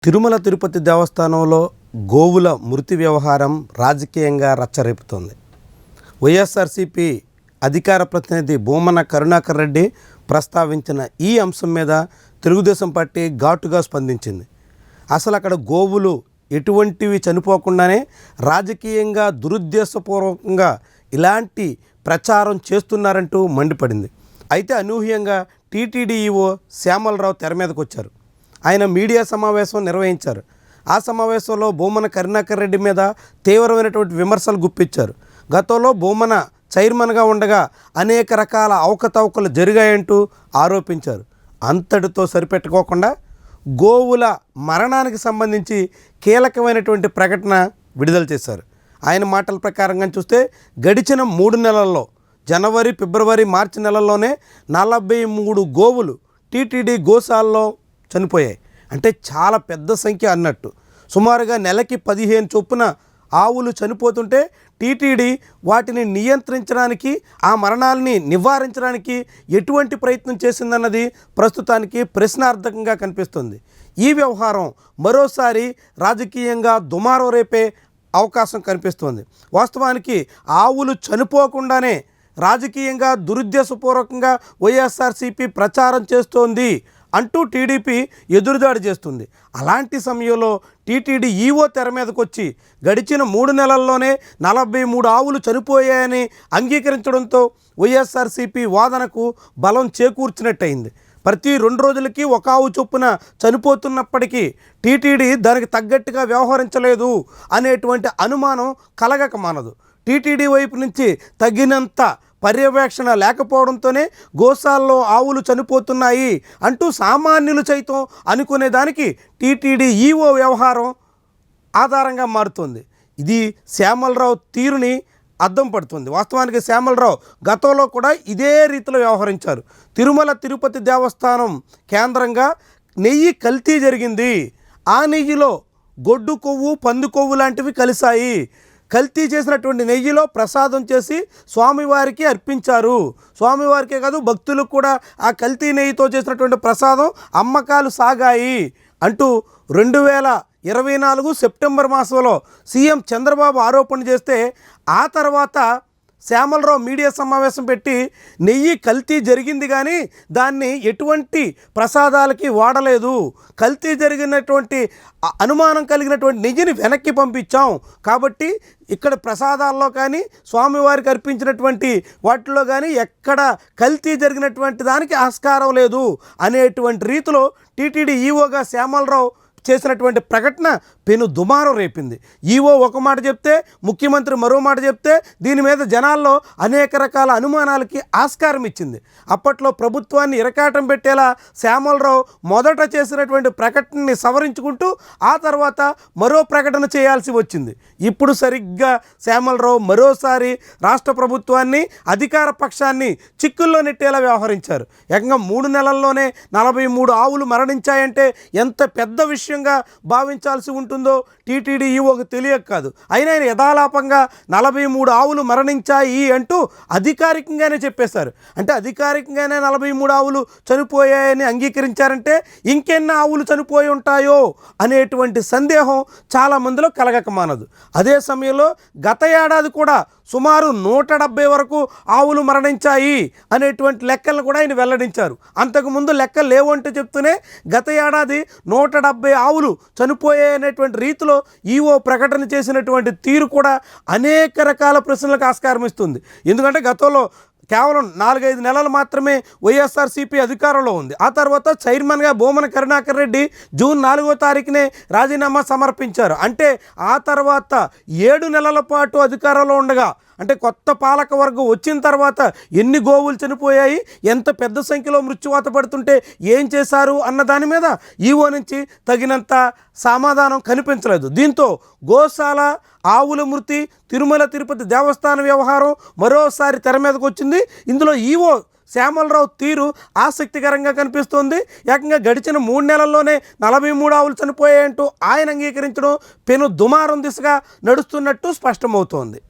తిరుమల తిరుపతి దేవస్థానంలో గోవుల మృతి వ్యవహారం రాజకీయంగా రచ్చరేపుతోంది. వైఎస్ఆర్సీపీ అధికార ప్రతినిధి భూమన కరుణాకర్ రెడ్డి ప్రస్తావించిన ఈ అంశం మీద తెలుగుదేశం పార్టీ ఘాటుగా స్పందించింది. అసలు అక్కడ గోవులు ఎటువంటివి చనిపోకుండానే రాజకీయంగా దురుద్దేశపూర్వకంగా ఇలాంటి ప్రచారం చేస్తున్నారంటూ మండిపడింది. అయితే అనూహ్యంగా టీటీడీ ఈవో శ్యామలరావు తెర మీదకు వచ్చారు. ఆయన మీడియా సమావేశం నిర్వహించారు. ఆ సమావేశంలో భూమన కరుణాకర్ రెడ్డి మీద తీవ్రమైనటువంటి విమర్శలు గుప్పించారు. గతంలో భూమన చైర్మన్గా ఉండగా అనేక రకాల అవకతవకలు జరిగాయంటూ ఆరోపించారు. అంతటితో సరిపెట్టుకోకుండా గోవుల మరణానికి సంబంధించి కీలకమైనటువంటి ప్రకటన విడుదల చేశారు. ఆయన మాటల ప్రకారంగా చూస్తే గడిచిన 3 నెలల్లో జనవరి, ఫిబ్రవరి, మార్చి నెలల్లోనే 43 గోవులు టీటీడీ గోశాలలో చనిపోయాయి. అంటే చాలా పెద్ద సంఖ్య అన్నట్టు. సుమారుగా నెలకి 15 చొప్పున ఆవులు చనిపోతుంటే టీటీడీ వాటిని నియంత్రించడానికి, ఆ మరణాలని నివారించడానికి ఎటువంటి ప్రయత్నం చేసిందన్నది ప్రస్తుతానికి ప్రశ్నార్థకంగా కనిపిస్తుంది. ఈ వ్యవహారం మరోసారి రాజకీయంగా దుమారం రేపే అవకాశం కనిపిస్తుంది. వాస్తవానికి ఆవులు చనిపోకుండానే రాజకీయంగా దురుద్దేశపూర్వకంగా వైఎస్ఆర్సీపీ ప్రచారం చేస్తోంది అంటూ టీడీపీ ఎదురుదాడి చేస్తుంది. అలాంటి సమయంలో టీటీడీ ఈవో తెర మీదకు వచ్చి గడిచిన 3 నెలల్లోనే 43 ఆవులు చనిపోయాయని అంగీకరించడంతో వైఎస్ఆర్సీపీ వాదనకు బలం చేకూర్చినట్టయింది. ప్రతి 2 రోజులకి ఒక ఆవు చొప్పున చనిపోతున్నప్పటికీ టీటీడీ దానికి తగ్గట్టుగా వ్యవహరించలేదు అనేటువంటి అనుమానం కలగక మానదు. టీటీడీ వైపు నుంచి తగినంత పర్యవేక్షణ లేకపోవడంతోనే గోశాలలో ఆవులు చనిపోతున్నాయి అంటూ సామాన్యులు సైతం అనుకునేదానికి టీటీడీ ఈవో వ్యవహారం ఆధారంగా మారుతుంది. ఇది శ్యామలరావు తీరుని అద్దం పడుతుంది. వాస్తవానికి శ్యామలరావు గతంలో కూడా ఇదే రీతిలో వ్యవహరించారు. తిరుమల తిరుపతి దేవస్థానం కేంద్రంగా నెయ్యి కల్తీ జరిగింది. ఆ నెయ్యిలో గొడ్డు కొవ్వు, పంది కొవ్వు లాంటివి కలిశాయి. కల్తీ చేసినటువంటి నెయ్యిలో ప్రసాదం చేసి స్వామివారికి అర్పించారు. స్వామివారికే కాదు, భక్తులకు కూడా ఆ కల్తీ నెయ్యితో చేసినటువంటి ప్రసాదం అమ్మకాలు సాగాయి అంటూ 2024 సెప్టెంబర్ మాసంలో సీఎం చంద్రబాబు ఆరోపణ చేస్తే ఆ తర్వాత శ్యామలరావు మీడియా సమావేశం పెట్టి నెయ్యి కల్తీ జరిగింది కానీ దాన్ని ఎటువంటి ప్రసాదాలకి వాడలేదు, కల్తీ జరిగినటువంటి అనుమానం కలిగినటువంటి నెయ్యిని వెనక్కి పంపించాం, కాబట్టి ఇక్కడ ప్రసాదాల్లో కానీ స్వామివారికి అర్పించినటువంటి వాటిలో కానీ ఎక్కడ కల్తీ జరిగినటువంటి దానికి ఆస్కారం లేదు అనేటువంటి రీతిలో టీటీడీ ఈవోగా శ్యామలరావు చేసినటువంటి ప్రకటన పెను దుమారం రేపింది. ఈవో ఒక మాట చెప్తే, ముఖ్యమంత్రి మరో మాట చెప్తే దీని మీద జనాల్లో అనేక రకాల అనుమానాలకి ఆస్కారం ఇచ్చింది. అప్పట్లో ప్రభుత్వాన్ని ఇరకాటం పెట్టేలా శ్యామలరావు మొదట చేసినటువంటి ప్రకటనని సవరించుకుంటూ ఆ తర్వాత మరో ప్రకటన చేయాల్సి వచ్చింది. ఇప్పుడు సరిగ్గా శ్యామలరావు మరోసారి రాష్ట్ర ప్రభుత్వాన్ని, అధికార పక్షాన్ని చిక్కుల్లో నెట్టేలా వ్యవహరించారు. ఏకంగా 3 నెలల్లోనే 43 ఆవులు మరణించాయంటే ఎంత పెద్ద విషయంగా భావించాల్సి ఉంటుందో టీటీడీ ఈవోకు తెలియక కాదు. అయినా ఆయన యథాలాపంగా 43 ఆవులు మరణించాయి అంటూ అధికారికంగానే చెప్పేశారు. అంటే అధికారికంగానే 43 ఆవులు చనిపోయాయని అంగీకరించారంటే ఇంకెన్ని ఆవులు చనిపోయి ఉంటాయో అనేటువంటి సందేహం చాలామందిలో కలగక మానదు. అదే సమయంలో గత ఏడాది కూడా సుమారు 170 వరకు ఆవులు మరణించాయి అనేటువంటి లెక్కలను కూడా ఆయన వెల్లడించారు. అంతకుముందు లెక్కలు లేవంటూ చెప్తూనే గత ఏడాది 170 ఆవులు చనిపోయాయి అనేటువంటి రీతిలో ఈవో ప్రకటన చేసినటువంటి తీరు కూడా అనేక రకాల ప్రశ్నలకు ఆస్కారం ఇస్తుంది. ఎందుకంటే గతంలో కేవలం 4-5 నెలలు మాత్రమే వైఎస్ఆర్సీపీ అధికారంలో ఉంది. ఆ తర్వాత చైర్మన్గా భూమన కరుణాకర్ రెడ్డి జూన్ 4వ తారీఖునే రాజీనామా సమర్పించారు. అంటే ఆ తర్వాత 7 నెలల పాటు అధికారంలో ఉండగా, అంటే కొత్త పాలక వర్గం వచ్చిన తర్వాత ఎన్ని గోవులు చనిపోయాయి, ఎంత పెద్ద సంఖ్యలో మృత్యువాత పడుతుంటే ఏం చేశారు అన్న దాని మీద ఈవో నుంచి తగినంత సమాధానం కనిపించలేదు. దీంతో గోశాల, ఆవుల మృతి, తిరుమల తిరుపతి దేవస్థానం వ్యవహారం మరోసారి తెర మీదకు వచ్చింది. ఇందులో ఈవో శ్యామలరావు తీరు ఆసక్తికరంగా కనిపిస్తోంది. ఏకంగా గడిచిన 3 నెలల్లోనే 43 ఆవులు చనిపోయాయంటూ ఆయన అంగీకరించడం పెను దుమారం దిశగా నడుస్తున్నట్టు స్పష్టమవుతోంది.